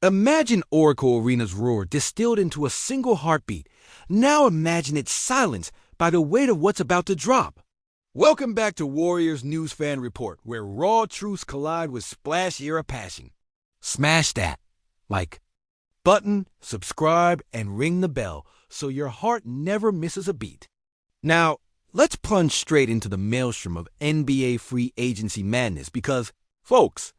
Imagine Oracle Arena's roar distilled into a single heartbeat. Now imagine its silence by the weight of what's about to drop. Welcome back to Warriors News Fan Report, where raw truths collide with splash-era passion. Smash that like button, subscribe, and ring the bell so your heart never misses a beat. Now, let's plunge straight into the maelstrom of NBA free agency madness because, folks,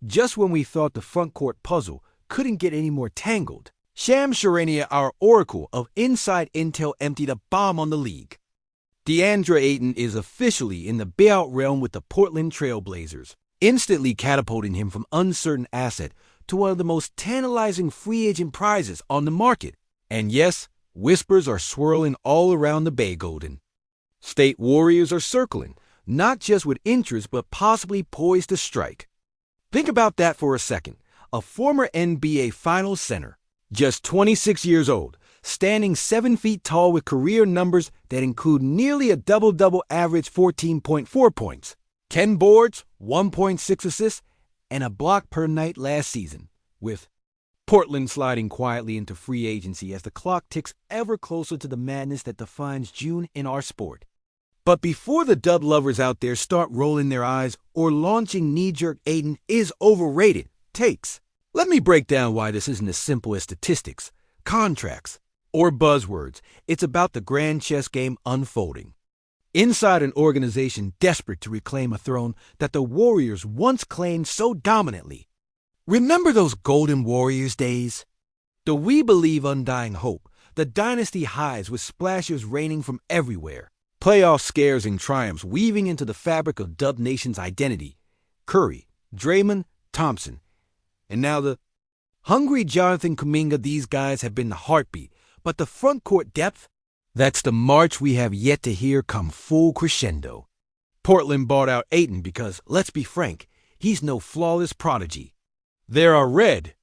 just when we thought the front court puzzle couldn't get any more tangled, Shams Charania, our oracle of inside intel, emptied a bomb on the league. Deandre Ayton is officially in the buyout realm with the Portland Trail Blazers, instantly catapulting him from uncertain asset to one of the most tantalizing free agent prizes on the market. And yes, whispers are swirling all around the Bay Golden. State Warriors are circling, not just with interest but possibly poised to strike. Think about that for a second. A former NBA Finals center, just 26 years old, standing 7 feet tall with career numbers that include nearly a double-double average 14.4 points, 10 boards, 1.6 assists, and a block per night last season, with Portland sliding quietly into free agency as the clock ticks ever closer to the madness that defines June in our sport. But before the dub lovers out there start rolling their eyes or launching knee-jerk Ayton is overrated takes, let me break down why this isn't as simple as statistics, contracts, or buzzwords. It's about the grand chess game unfolding. Inside an organization desperate to reclaim a throne that the Warriors once claimed so dominantly. Remember those Golden Warriors days? The We Believe undying hope, the dynasty highs with splashes raining from everywhere, playoff scares and triumphs weaving into the fabric of Dub Nation's identity. Curry, Draymond, Thompson, and now the hungry Jonathan Kuminga. These guys have been the heartbeat, but the front court depth, that's the march we have yet to hear come full crescendo. Portland bought out Ayton because, let's be frank, he's no flawless prodigy. There are red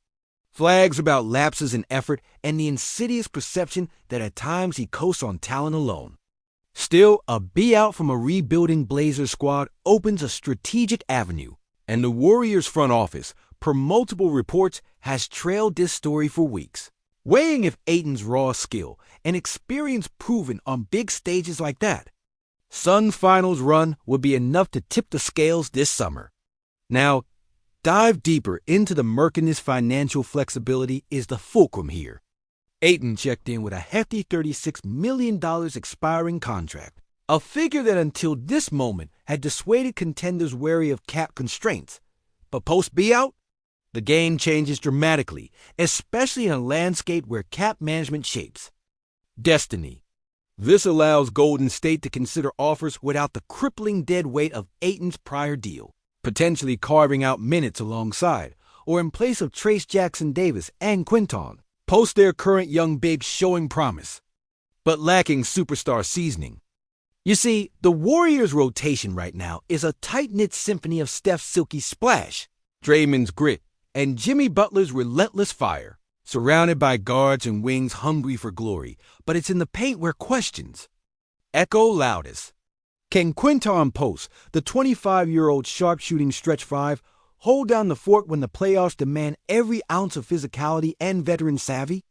flags about lapses in effort and the insidious perception that at times he coasts on talent alone. Still, a buyout from a rebuilding Blazers squad opens a strategic avenue, and the Warriors front office, per multiple reports, has trailed this story for weeks, weighing if Ayton's raw skill and experience proven on big stages like that. Suns' finals run would be enough to tip the scales this summer. Now, dive deeper into the murkiness. Financial flexibility is the fulcrum here. Ayton checked in with a hefty $36 million expiring contract, a figure that until this moment had dissuaded contenders wary of cap constraints. But post-buyout, the game changes dramatically, especially in a landscape where cap management shapes destiny. This allows Golden State to consider offers without the crippling dead weight of Ayton's prior deal, potentially carving out minutes alongside, or in place of Trace Jackson-Davis and Quinton, post their current young bigs showing promise, but lacking superstar seasoning. You see, the Warriors' rotation right now is a tight-knit symphony of Steph's silky splash, Draymond's grit, and Jimmy Butler's relentless fire, surrounded by guards and wings hungry for glory, but it's in the paint where questions echo loudest. Can Quinton Post, the 25-year-old sharpshooting stretch five, hold down the fort when the playoffs demand every ounce of physicality and veteran savvy?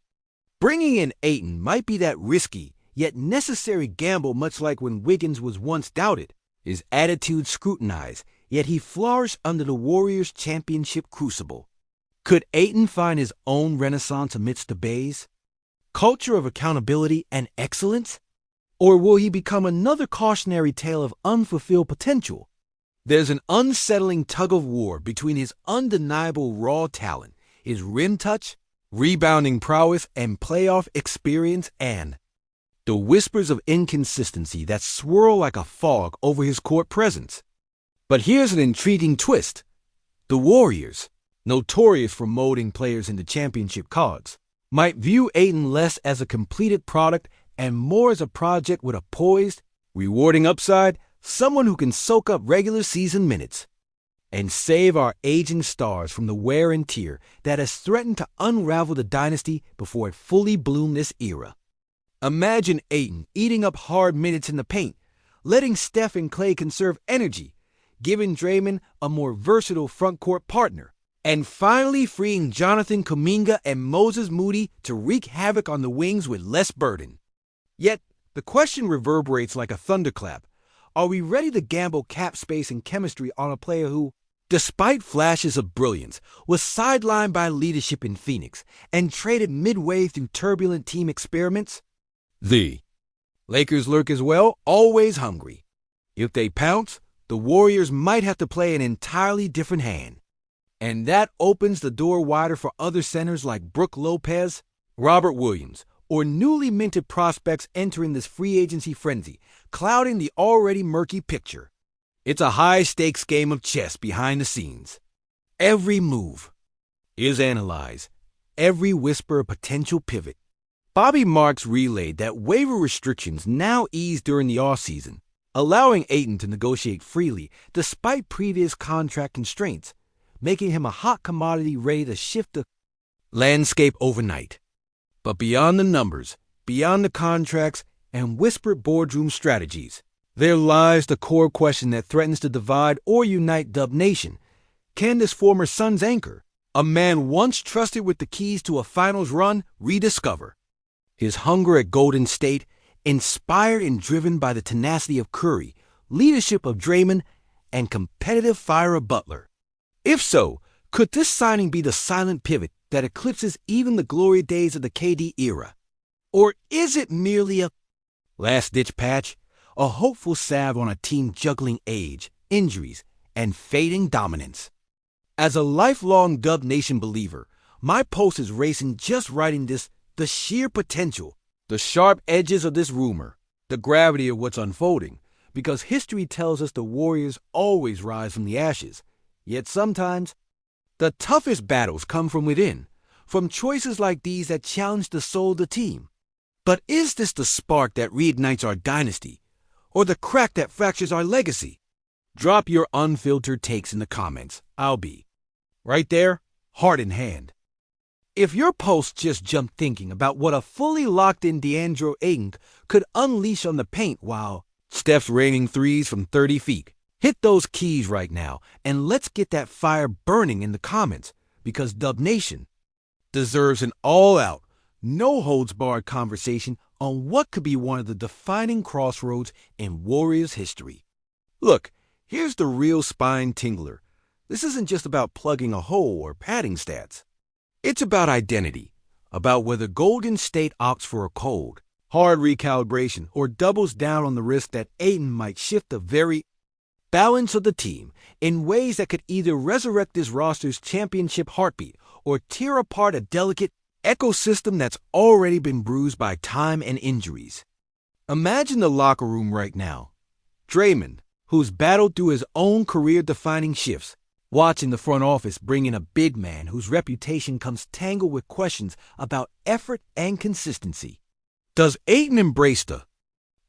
Bringing in Ayton might be that risky, yet necessary gamble, much like when Wiggins was once doubted, his attitude scrutinized, yet he flourished under the Warriors' championship crucible. Could Ayton find his own renaissance amidst the Bay's culture of accountability and excellence? Or will he become another cautionary tale of unfulfilled potential? There's an unsettling tug-of-war between his undeniable raw talent, his rim touch, rebounding prowess, and playoff experience, and the whispers of inconsistency that swirl like a fog over his court presence. But here's an intriguing twist. The Warriors, notorious for molding players into championship cards, might view Ayton less as a completed product and more as a project with a poised, rewarding upside, someone who can soak up regular season minutes and save our aging stars from the wear and tear that has threatened to unravel the dynasty before it fully bloomed this era. Imagine Ayton eating up hard minutes in the paint, letting Steph and Klay conserve energy, giving Draymond a more versatile front court partner, and finally freeing Jonathan Kuminga and Moses Moody to wreak havoc on the wings with less burden. Yet, the question reverberates like a thunderclap. Are we ready to gamble cap space and chemistry on a player who, despite flashes of brilliance, was sidelined by leadership in Phoenix and traded midway through turbulent team experiments? The Lakers lurk as well, always hungry. If they pounce, the Warriors might have to play an entirely different hand. And that opens the door wider for other centers like Brook Lopez, Robert Williams, or newly minted prospects entering this free agency frenzy, clouding the already murky picture. It's a high-stakes game of chess behind the scenes. Every move is analyzed, every whisper a potential pivot. Bobby Marks relayed that waiver restrictions now ease during the offseason, allowing Ayton to negotiate freely despite previous contract constraints, making him a hot commodity ready to shift the landscape overnight. But beyond the numbers, beyond the contracts, and whispered boardroom strategies, there lies the core question that threatens to divide or unite Dub Nation. Can this former Suns anchor, a man once trusted with the keys to a finals run, rediscover his hunger at Golden State, inspired and driven by the tenacity of Curry, leadership of Draymond, and competitive fire of Butler? If so, could this signing be the silent pivot that eclipses even the glory days of the KD era? Or is it merely a last-ditch patch, a hopeful salve on a team juggling age, injuries, and fading dominance? As a lifelong Dub Nation believer, my pulse is racing just writing this, the sheer potential, the sharp edges of this rumor, the gravity of what's unfolding, because history tells us the Warriors always rise from the ashes. Yet sometimes, the toughest battles come from within, from choices like these that challenge the soul of the team. But is this the spark that reignites our dynasty, or the crack that fractures our legacy? Drop your unfiltered takes in the comments. I'll be right there, heart in hand. If your post just jumped thinking about what a fully locked-in Deandre Ayton could unleash on the paint while Steph's raining threes from 30 feet, hit those keys right now, and let's get that fire burning in the comments, because Dub Nation deserves an all-out, no-holds-barred conversation on what could be one of the defining crossroads in Warriors history. Look, here's the real spine tingler. This isn't just about plugging a hole or padding stats. It's about identity, about whether Golden State opts for a cold, hard recalibration or doubles down on the risk that Ayton might shift the very balance of the team in ways that could either resurrect this roster's championship heartbeat or tear apart a delicate ecosystem that's already been bruised by time and injuries. Imagine the locker room right now. Draymond, who's battled through his own career-defining shifts, watching the front office bring in a big man whose reputation comes tangled with questions about effort and consistency. Does Ayton embrace the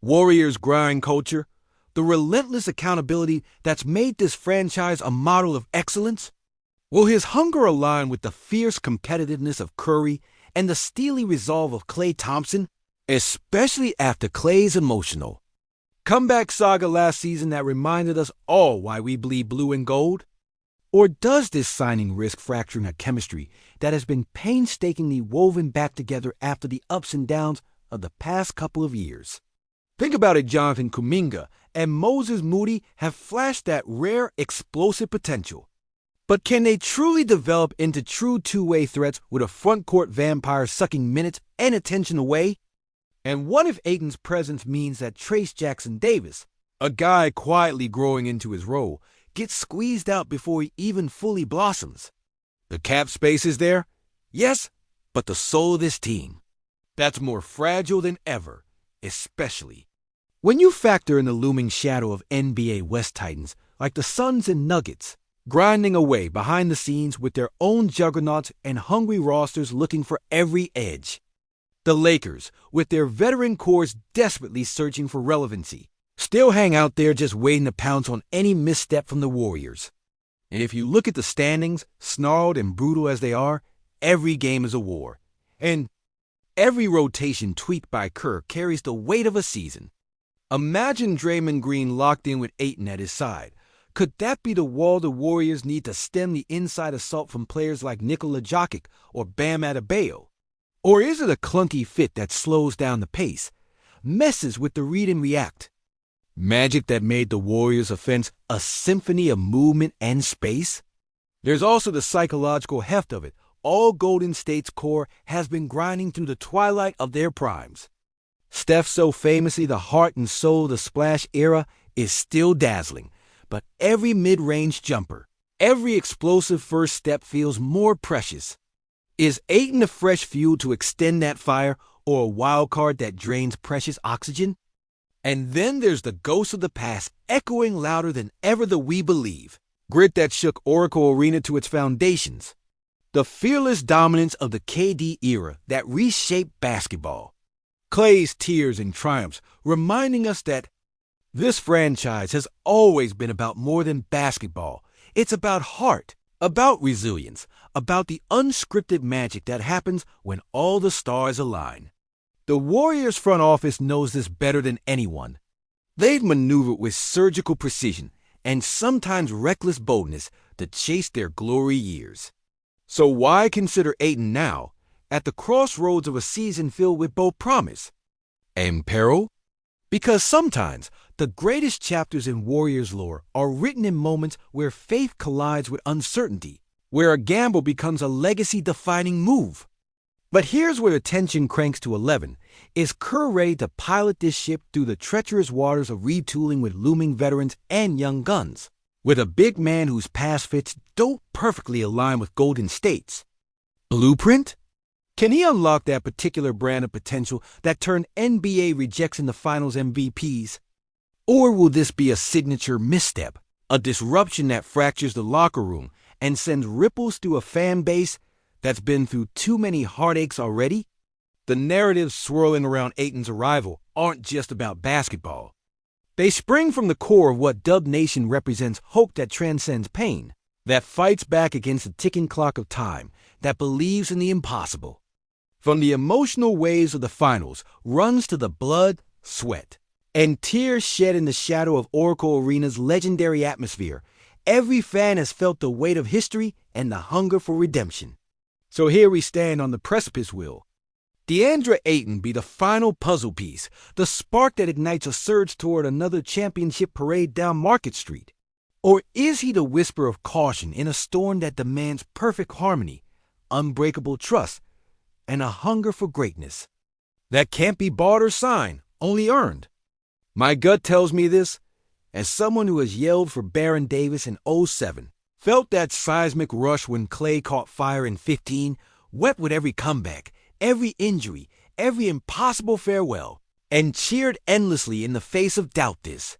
Warriors grind culture, the relentless accountability that's made this franchise a model of excellence? Will his hunger align with the fierce competitiveness of Curry and the steely resolve of Klay Thompson, especially after Klay's emotional comeback saga last season that reminded us all why we bleed blue and gold? Or does this signing risk fracturing a chemistry that has been painstakingly woven back together after the ups and downs of the past couple of years? Think about it. Jonathan Kuminga and Moses Moody have flashed that rare explosive potential. But can they truly develop into true two-way threats with a front-court vampire sucking minutes and attention away? And what if Ayton's presence means that Trace Jackson-Davis, a guy quietly growing into his role, gets squeezed out before he even fully blossoms? The cap space is there, yes, but the soul of this team, that's more fragile than ever, especially when you factor in the looming shadow of NBA West Titans like the Suns and Nuggets, grinding away behind the scenes with their own juggernauts and hungry rosters looking for every edge. The Lakers, with their veteran cores desperately searching for relevancy, still hang out there just waiting to pounce on any misstep from the Warriors. And if you look at the standings, snarled and brutal as they are, every game is a war. And every rotation tweaked by Kerr carries the weight of a season. Imagine Draymond Green locked in with Ayton at his side, Could that be the wall the Warriors need to stem the inside assault from players like Nikola Jokic or Bam Adebayo? Or is it a clunky fit that slows down the pace, messes with the read and react? Magic that made the Warriors' offense a symphony of movement and space? There's also the psychological heft of it. All Golden State's core has been grinding through the twilight of their primes. Steph, so famously the heart and soul of the Splash era, is still dazzling, but every mid-range jumper, every explosive first step feels more precious. Is Ayton the fresh fuel to extend that fire, or a wild card that drains precious oxygen? And then there's the ghost of the past echoing louder than ever the We Believe. Grit that shook Oracle Arena to its foundations. The fearless dominance of the KD era that reshaped basketball. Clay's tears and triumphs reminding us that this franchise has always been about more than basketball. It's about heart, about resilience, about the unscripted magic that happens when all the stars align. The Warriors front office knows this better than anyone. They've maneuvered with surgical precision and sometimes reckless boldness to chase their glory years. So why consider Ayton now, at the crossroads of a season filled with both promise and peril? Because sometimes the greatest chapters in Warriors lore are written in moments where faith collides with uncertainty, where a gamble becomes a legacy-defining move. But here's where the tension cranks to 11. Is Kerr ready to pilot this ship through the treacherous waters of retooling with looming veterans and young guns? With a big man whose past fits don't perfectly align with Golden State's blueprint? Can he unlock that particular brand of potential that turned NBA rejects into finals MVPs? Or will this be a signature misstep, a disruption that fractures the locker room and sends ripples through a fan base that's been through too many heartaches already? The narratives swirling around Ayton's arrival aren't just about basketball. They spring from the core of what Dub Nation represents: hope that transcends pain, that fights back against the ticking clock of time, that believes in the impossible. From the emotional waves of the finals runs to the blood, sweat, and tears shed in the shadow of Oracle Arena's legendary atmosphere. Every fan has felt the weight of history and the hunger for redemption. So here we stand on the precipice. Will Deandre Ayton be the final puzzle piece, the spark that ignites a surge toward another championship parade down Market Street? Or is he the whisper of caution in a storm that demands perfect harmony, unbreakable trust, and a hunger for greatness that can't be bought or signed, only earned? My gut tells me this, as someone who has yelled for Baron Davis in '07, felt that seismic rush when Clay caught fire in '15, wept with every comeback, every injury, every impossible farewell, and cheered endlessly in the face of doubt. This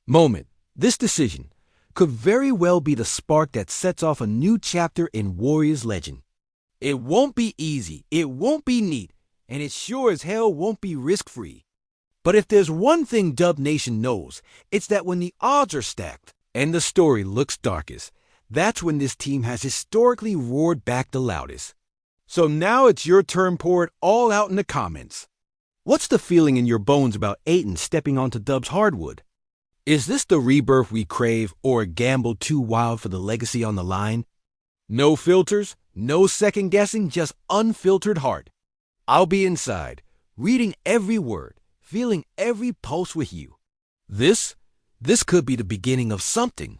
moment, this decision, could very well be the spark that sets off a new chapter in Warriors legend. It won't be easy, it won't be neat, and it sure as hell won't be risk-free. But if there's one thing Dub Nation knows, it's that when the odds are stacked and the story looks darkest, that's when this team has historically roared back the loudest. So now it's your turn. Pour it all out in the comments. What's the feeling in your bones about Ayton stepping onto Dub's hardwood? Is this the rebirth we crave, or a gamble too wild for the legacy on the line? No filters, no second guessing, just unfiltered heart. I'll be inside, reading every word, feeling every pulse with you. This could be the beginning of something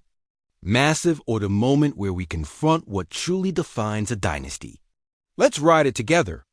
massive, or the moment where we confront what truly defines a dynasty. Let's ride it together.